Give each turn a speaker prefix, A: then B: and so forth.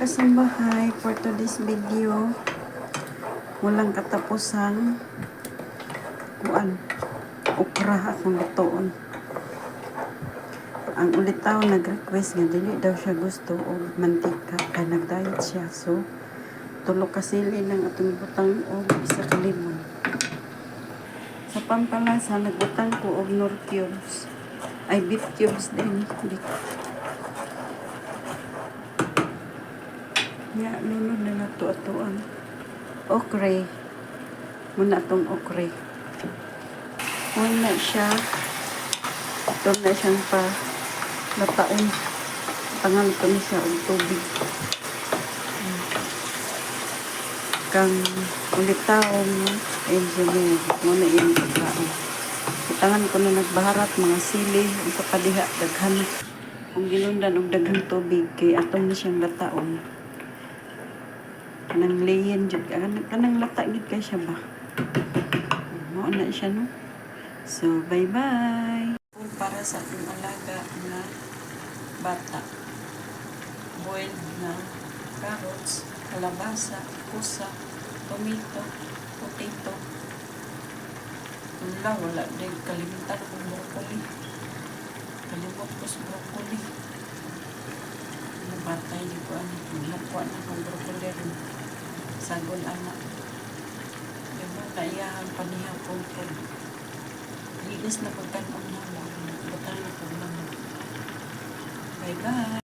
A: kasambahay, for today's video, walang katapusang okra akong lutoon. Ang ulitaw nag-request nga dili daw siya gusto og mantika kay nag-diet siya. So, tulo ka sili lang atong butang og isa ka limon. Sa pampalasa, nagbutang ko og nor cubes. Ay, beef cubes din. Ya, lunod na nato atoan. Okre. Muna itong okre. Muna siya. Ito na siyang pa nataon. Tangan ko na siya og tubig. Kang ulitaong engineer. Muna yung pagkaon. Tangan ko na nagbaharat mga sili. Ito kadiha, daghan. Kung gilundan og daghang tubig, kay atong na siyang lataon. Kanang layin jud kanang lata gid kay siya ba. Mao na siya no. So bye bye. Para sa ating alaga na bata. Boiled na carrots, kalabasa, pusa, tomato, potato. Wala din kalimutan ng broccoli. Kalimot ko sa broccoli. Batay di ko nakuha na ng broccoli rin. Sagol anak. Diba, naiyahan panihapon ko. Ligas na pagkanon na lang. Butang na pagkanon. Bye-bye.